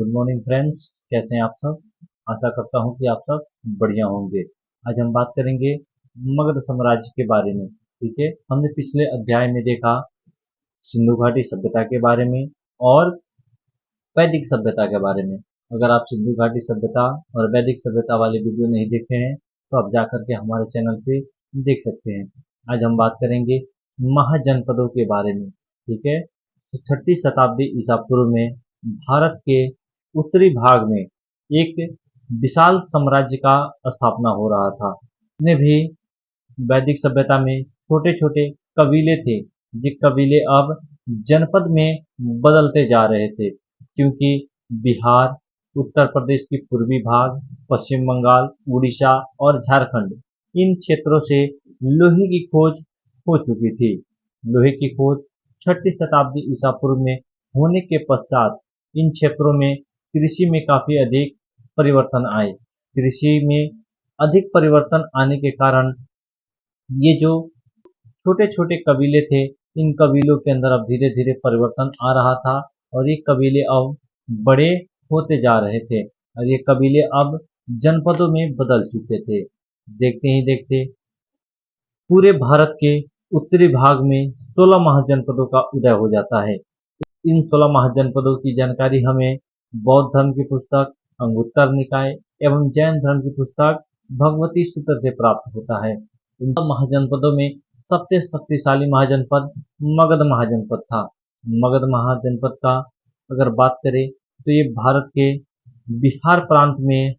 Good morning friends, कैसे हैं आप सब। आशा करता हूं कि आप सब बढ़िया होंगे। आज हम बात करेंगे मगध साम्राज्य के बारे में। ठीक है, हमने पिछले अध्याय में देखा सिंधु घाटी सभ्यता के बारे में और वैदिक सभ्यता के बारे में। अगर आप सिंधु घाटी सभ्यता और वैदिक सभ्यता वाले वीडियो नहीं देखे हैं तो आप जा करके हमारे चैनल पे देख सकते हैं। आज हम बात करेंगे महाजनपदों के बारे में। ठीक है, तो 6ठी शताब्दी ईसा पूर्व में भारत के उत्तरी भाग में एक विशाल साम्राज्य का स्थापना हो रहा था। इसमें भी वैदिक सभ्यता में छोटे छोटे कबीले थे। ये कबीले अब जनपद में बदलते जा रहे थे, क्योंकि बिहार, उत्तर प्रदेश की पूर्वी भाग, पश्चिम बंगाल, उड़ीसा और झारखंड, इन क्षेत्रों से लोहे की खोज हो चुकी थी। लोहे की खोज 6ठी शताब्दी ईसा पूर्व में होने के पश्चात इन क्षेत्रों में कृषि में काफी अधिक परिवर्तन आए। कृषि में अधिक परिवर्तन आने के कारण ये जो छोटे छोटे कबीले थे, इन कबीलों के अंदर अब धीरे धीरे परिवर्तन आ रहा था और ये कबीले अब बड़े होते जा रहे थे और ये कबीले अब जनपदों में बदल चुके थे। देखते ही देखते पूरे भारत के उत्तरी भाग में 16 महाजनपदों का उदय हो जाता है। इन 16 महाजनपदों की जानकारी हमें बौद्ध धर्म की पुस्तक अंगुत्तर निकाय एवं जैन धर्म की पुस्तक भगवती सूत्र से प्राप्त होता है। इन महाजनपदों में सबसे शक्तिशाली महाजनपद मगध महाजनपद था। मगध महाजनपद का अगर बात करें तो ये भारत के बिहार प्रांत में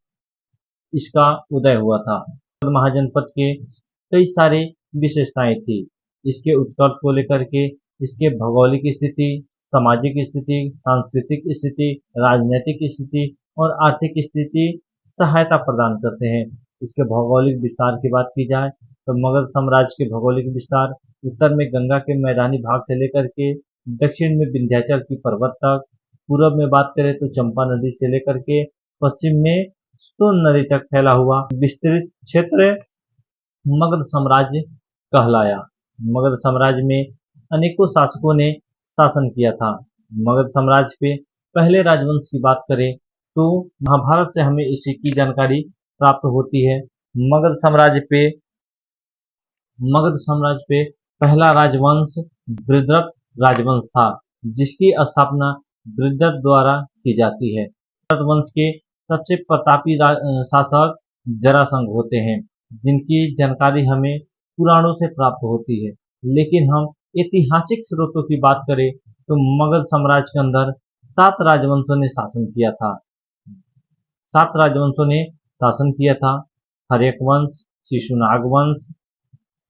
इसका उदय हुआ था। मगध महाजनपद के कई सारे विशेषताएं थी। इसके उत्कर्ष को लेकर के इसके भौगोलिक स्थिति, सामाजिक स्थिति, सांस्कृतिक स्थिति, राजनीतिक स्थिति और आर्थिक स्थिति सहायता प्रदान करते हैं। इसके भौगोलिक विस्तार की बात की जाए तो मगध साम्राज्य के भौगोलिक विस्तार उत्तर में गंगा के मैदानी भाग से लेकर के दक्षिण में विंध्याचल की पर्वत तक, पूर्व में बात करें तो चंपा नदी से लेकर के पश्चिम में सोन नदी तक फैला हुआ विस्तृत क्षेत्र मगध साम्राज्य कहलाया। मगध साम्राज्य में अनेकों शासकों ने शासन किया था। मगध साम्राज्य पे पहले राजवंश की बात करें तो महाभारत से हमें इसी की जानकारी प्राप्त होती है। मगध साम्राज्य पे पहला राजवंश वृषभ राजवंश था, जिसकी स्थापना वृषभ द्वारा की जाती है। वृषभ वंश के सबसे प्रतापी शासक जरासंध होते हैं, जिनकी जानकारी हमें पुराणों से प्राप्त होती है। लेकिन हम ऐतिहासिक स्रोतों की बात करें तो मगध साम्राज्य के अंदर 7 राजवंशों ने शासन किया था। 7 राजवंशों ने शासन किया था। हर्यक वंश, शिशुनाग वंश,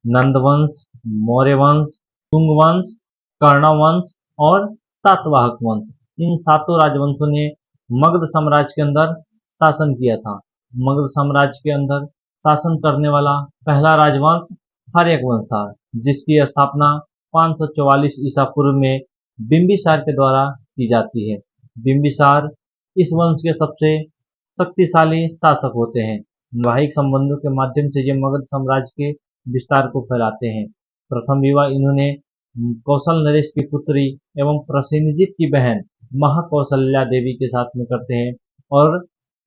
नंद वंश, मौर्य वंश, शुंग वंश, कर्ण वंश और सातवाहक वंश। इन 7 राजवंशों ने मगध साम्राज्य के अंदर शासन किया था। मगध साम्राज्य के अंदर शासन करने वाला पहला राजवंश हर्यक वंश था, जिसकी स्थापना 544 ईसा पूर्व में बिंबिसार के द्वारा की जाती है। बिंबिसार इस वंश के सबसे शक्तिशाली शासक होते हैं। वैवाहिक संबंधों के माध्यम से ये मगध साम्राज्य के विस्तार को फैलाते हैं। प्रथम विवाह इन्होंने कौशल नरेश की पुत्री एवं प्रसेनजीत की बहन महाकौशल्या देवी के साथ में करते हैं और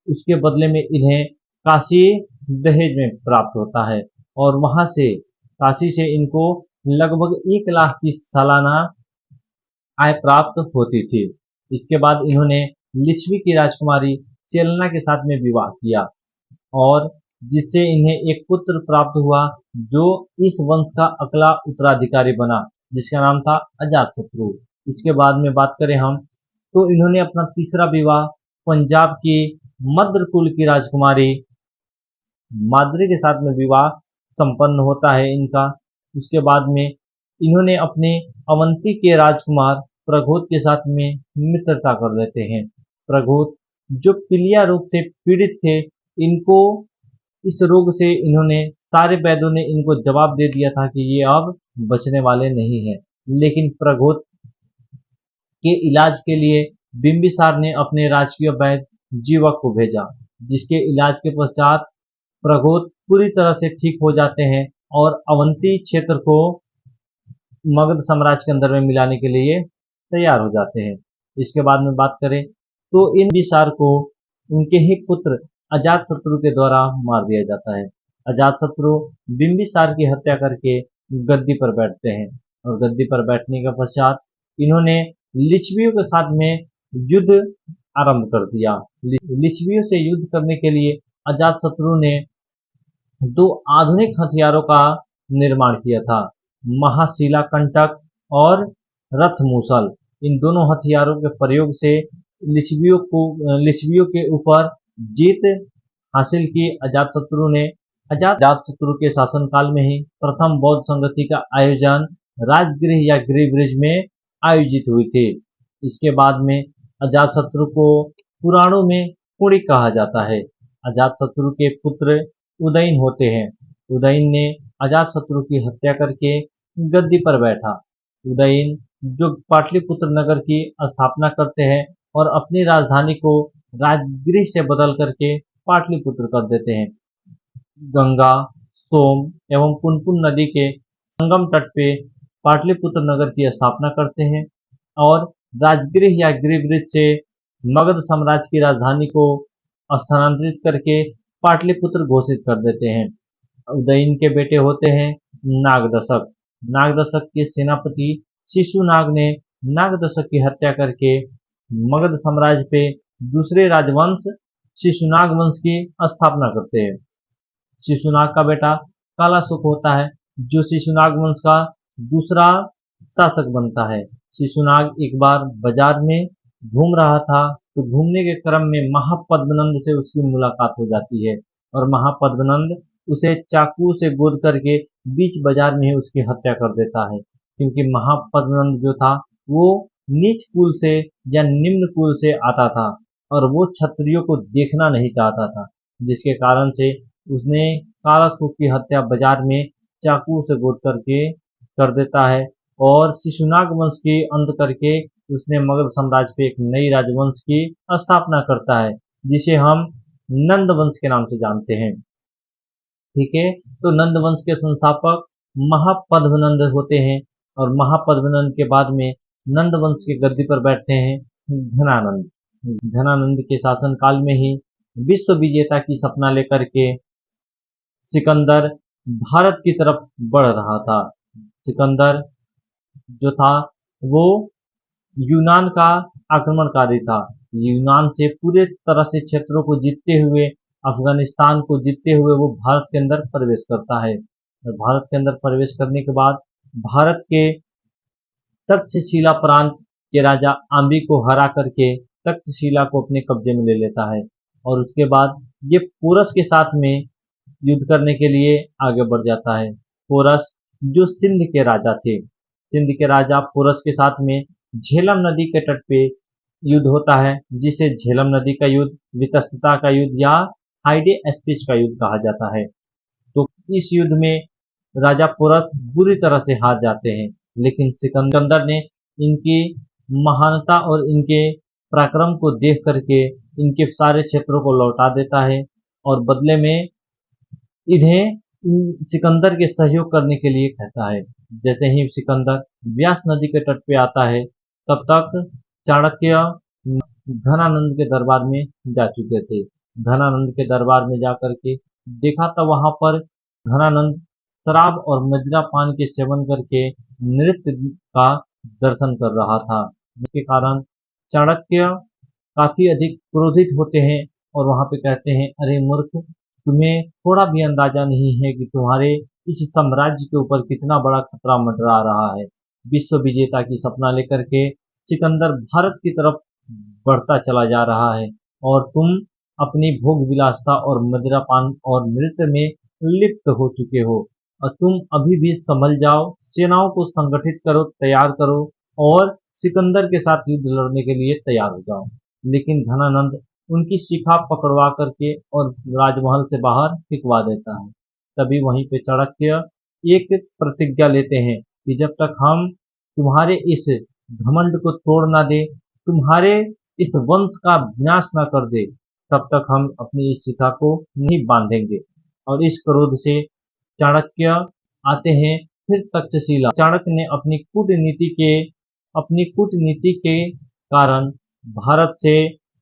उसके बदले में इन्हें काशी दहेज में प्राप्त होता है और वहां से काशी से इनको लगभग 1 लाख की सालाना आय प्राप्त होती थी। इसके बाद इन्होंने लिच्छवी की राजकुमारी चेलना के साथ में विवाह किया और जिससे इन्हें एक पुत्र प्राप्त हुआ, जो इस वंश का अगला उत्तराधिकारी बना, जिसका नाम था अजातशत्रु। इसके बाद में बात करें हम तो इन्होंने अपना तीसरा विवाह पंजाब की मद्र कुल की राजकुमारी माद्री के साथ में विवाह संपन्न होता है इनका। उसके बाद में इन्होंने अपने अवंती के राजकुमार प्रघोत के साथ में मित्रता कर लेते हैं। प्रघोत जो पीलिया रोग से पीड़ित थे, इनको इस रोग से इन्होंने सारे वैद्यों ने इनको जवाब दे दिया था कि ये अब बचने वाले नहीं हैं। लेकिन प्रघोत के इलाज के लिए बिंबिसार ने अपने राजकीय वैद्य जीवक को भेजा, जिसके इलाज के पश्चात प्रघोत पूरी तरह से ठीक हो जाते हैं और अवंती क्षेत्र को मगध साम्राज्य के अंदर में मिलाने के लिए तैयार हो जाते हैं। इसके बाद में बात करें तो इन बिम्बिसार को उनके ही पुत्र अजातशत्रु के द्वारा मार दिया जाता है। अजातशत्रु बिम्बिसार की हत्या करके गद्दी पर बैठते हैं और गद्दी पर बैठने के पश्चात इन्होंने लिच्छवियों के साथ में युद्ध आरंभ कर दिया। लिच्छवियों से युद्ध करने के लिए अजातशत्रु ने दो आधुनिक हथियारों का निर्माण किया था, महाशिला कंटक और रथ मूसल। इन दोनों हथियारों के प्रयोग से लिच्छवियों के ऊपर जीत हासिल की अजातशत्रु ने। अजातशत्रु के शासनकाल में ही प्रथम बौद्ध संगति का आयोजन राजगृह या गृहबृज में आयोजित हुई थी। इसके बाद में अजातशत्रु को पुराणों में कुड़ी कहा जाता है। अजातशत्रु के पुत्र उदयन होते हैं। उदयन ने अजातशत्रु की हत्या करके गद्दी पर बैठा। उदयन जो पाटलिपुत्र नगर की स्थापना करते हैं और अपनी राजधानी को राजगृह से बदल करके पाटलिपुत्र कर देते हैं। गंगा, सोम एवं पुनपुन नदी के संगम तट पे पाटलिपुत्र नगर की स्थापना करते हैं और राजगृह या गृहबृज से मगध साम्राज्य की राजधानी को स्थानांतरित करके पाटलिपुत्र घोषित कर देते हैं। उदयन के बेटे होते हैं नागदशक। नागदशक के सेनापति शिशुनाग ने नागदशक की हत्या करके मगध साम्राज्य पे दूसरे राजवंश शिशुनाग वंश की स्थापना करते हैं। शिशुनाग का बेटा कालाशोक होता है जो शिशुनाग वंश का दूसरा शासक बनता है। शिशुनाग एक बार बाजार में घूम रहा था तो घूमने के क्रम में महापद्मनंद से उसकी मुलाकात हो जाती है और महापद्मनंद उसे चाकू से गोद करके बीच बाजार में ही उसकी हत्या कर देता है, क्योंकि महापद्मनंद जो था वो नीच कुल से या निम्न कुल से आता था और वो क्षत्रियों को देखना नहीं चाहता था, जिसके कारण से उसने कालाशोक की हत्या बाजार में चाकू से गोद करके कर देता है और शिशुनाग वंश की अंत करके उसने मगध साम्राज्य पे एक नई राजवंश की स्थापना करता है जिसे हम नंद वंश के नाम से जानते हैं। ठीक है, तो नंद वंश के संस्थापक महापद्मनंद होते हैं और महापद्मनंद के बाद में नंद वंश की गद्दी पर बैठते हैं धनानंद। धनानंद के शासनकाल में ही विश्व विजेता की सपना लेकर के सिकंदर भारत की तरफ बढ़ रहा था। सिकंदर जो था वो यूनान का आक्रमणकारी था। यूनान से पूरे तरह से क्षेत्रों को जीतते हुए, अफगानिस्तान को जीतते हुए वो भारत के अंदर प्रवेश करता है और भारत के अंदर प्रवेश करने के बाद भारत के तक्षशिला प्रांत के राजा आम्बी को हरा करके तक्षशिला को अपने कब्जे में ले लेता है और उसके बाद ये पोरस के साथ में युद्ध करने के लिए आगे बढ़ जाता है। पोरस जो सिंध के राजा थे, सिंध के राजा पोरस के साथ में झेलम नदी के तट पे युद्ध होता है, जिसे झेलम नदी का युद्ध, वितस्तता का युद्ध या हाइडे एस्पिस का युद्ध कहा जाता है। तो इस युद्ध में राजा पोरस बुरी तरह से हार जाते हैं, लेकिन सिकंदर ने इनकी महानता और इनके पराक्रम को देख करके इनके सारे क्षेत्रों को लौटा देता है और बदले में इन्हें सिकंदर के सहयोग करने के लिए कहता है। जैसे ही सिकंदर व्यास नदी के तट पे आता है तब तक चाणक्य धनानंद के दरबार में जा चुके थे। धनानंद के दरबार में जाकर के देखा तो वहां पर धनानंद शराब और मदिरा पान के सेवन करके नृत्य का दर्शन कर रहा था, जिसके कारण चाणक्य काफी अधिक क्रोधित होते हैं और वहां पे कहते हैं, अरे मूर्ख, तुम्हें थोड़ा भी अंदाजा नहीं है कि तुम्हारे इस साम्राज्य के ऊपर कितना बड़ा खतरा मंडरा रहा है। विश्व विजेता की सपना लेकर के सिकंदर भारत की तरफ बढ़ता चला जा रहा है और तुम अपनी भोग विलासता और मदिरापान और नृत्य में लिप्त हो चुके हो और तुम अभी भी संभल जाओ, सेनाओं को संगठित करो, तैयार करो और सिकंदर के साथ युद्ध लड़ने के लिए तैयार हो जाओ। लेकिन धनानंद उनकी शिखा पकड़वा करके और राजमहल से बाहर फेंकवा देता है। तभी वहीं पे चाणक्य एक प्रतिज्ञा लेते हैं कि जब तक हम तुम्हारे इस घमंड को तोड़ ना दे, तुम्हारे इस वंश का विनाश ना कर दे, तब तक हम अपनी इस शिखा को नहीं बांधेंगे। और इस क्रोध से चाणक्य आते हैं फिर तक्षशिला। चाणक्य ने अपनी कूटनीति के कारण भारत से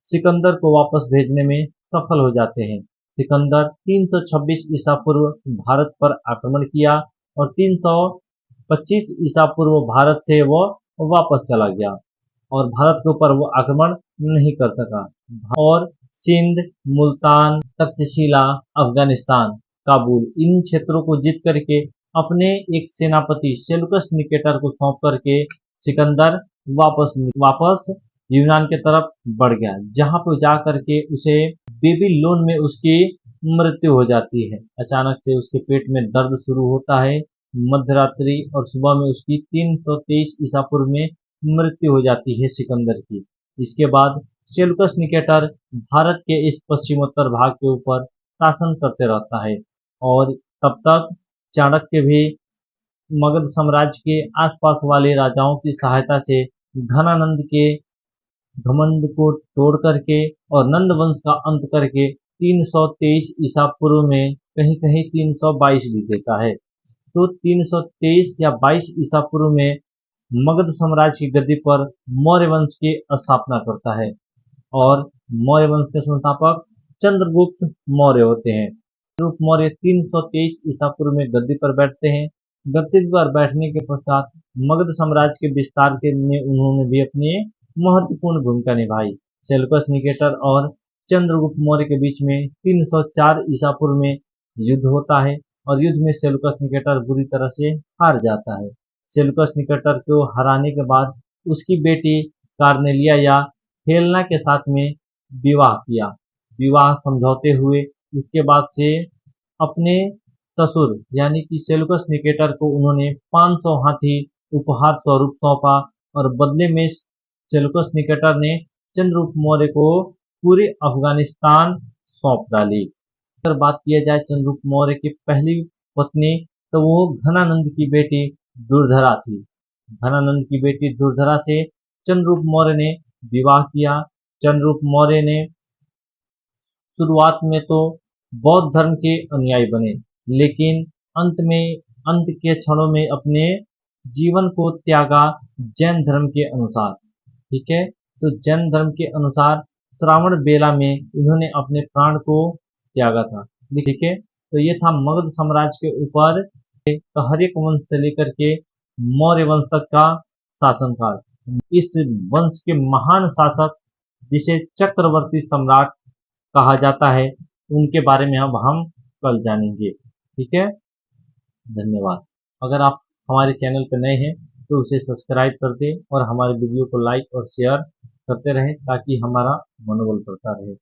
सिकंदर को वापस भेजने में सफल हो जाते हैं। सिकंदर 326 ईसा पूर्व भारत पर आक्रमण किया और 325 ईसा पूर्व भारत से वह वापस चला गया और भारत के ऊपर वो आक्रमण नहीं कर सका और सिंध, मुल्तान, तक्षशिला, अफगानिस्तान, काबुल इन क्षेत्रों को जीत करके अपने एक सेनापति सेल्यूकस निकेटर को सौंप करके सिकंदर वापस यूनान के तरफ बढ़ गया, जहां पर जा करके उसे बेबीलोन में उसकी मृत्यु हो जाती है। अचानक से उसके पेट में दर्द शुरू होता है मध्यरात्रि और सुबह में उसकी 323 ईसा पूर्व में मृत्यु हो जाती है सिकंदर की। इसके बाद सेल्यूकस निकेटर भारत के इस पश्चिमोत्तर भाग के ऊपर शासन करते रहता है और तब तक चाणक्य भी मगध साम्राज्य के आसपास वाले राजाओं की सहायता से घनानंद के घमंड को तोड़ करके और नंद वंश का अंत करके 323 ईसा पूर्व में कहीं कहीं 322 भी देता है, तो 323 या 22 ईसा पूर्व में मगध साम्राज्य की गद्दी पर मौर्य वंश की स्थापना करता है और मौर्य वंश के संस्थापक चंद्रगुप्त मौर्य होते हैं। चंद्रगुप्त मौर्य 323 ईसा पूर्व में गद्दी पर बैठते हैं। गद्दी पर बैठने के पश्चात मगध साम्राज्य के विस्तार के में उन्होंने भी अपनी महत्वपूर्ण भूमिका निभाई। सेल्यूकस निकेटर और चंद्रगुप्त मौर्य के बीच में 304 ईसा पूर्व में युद्ध होता है और युद्ध में सेल्यूकस निकेटर बुरी तरह से हार जाता है। सेल्यूकस निकेटर को हराने के बाद उसकी बेटी कार्नेलिया या हेलेना के साथ में विवाह किया। विवाह समझौते हुए उसके बाद से अपने ससुर यानी कि सेल्यूकस निकेटर को उन्होंने 500 हाथी उपहार स्वरूप सौंपा और बदले में सेल्यूकस निकेटर ने चंद्रगुप्त मौर्य को पूरे अफगानिस्तान सौंप डाली। अगर बात किया जाए चंद्रगुप्त मौर्य की पहली पत्नी तो वो घनानंद की बेटी दुर्धरा थी। घनानंद की बेटी दुर्धरा से चंद्रगुप्त मौर्य ने विवाह किया। चंद्रगुप्त मौर्य ने शुरुआत में तो बौद्ध धर्म के अनुयायी बने, लेकिन अंत के क्षणों में अपने जीवन को त्यागा जैन धर्म के अनुसार। ठीक है, तो जैन धर्म के अनुसार श्रावण बेला में इन्होंने अपने प्राण को त्यागा था। ठीक है, तो ये था मगध साम्राज्य के ऊपर हर्यक वंश से लेकर के मौर्य वंश तक का शासनकाल। इस वंश के महान शासक जिसे चक्रवर्ती सम्राट कहा जाता है, उनके बारे में अब हम कल जानेंगे। ठीक है, धन्यवाद। अगर आप हमारे चैनल पर नए हैं तो उसे सब्सक्राइब कर दें और हमारे वीडियो को लाइक और शेयर करते रहें ताकि हमारा मनोबल बढ़ता रहे।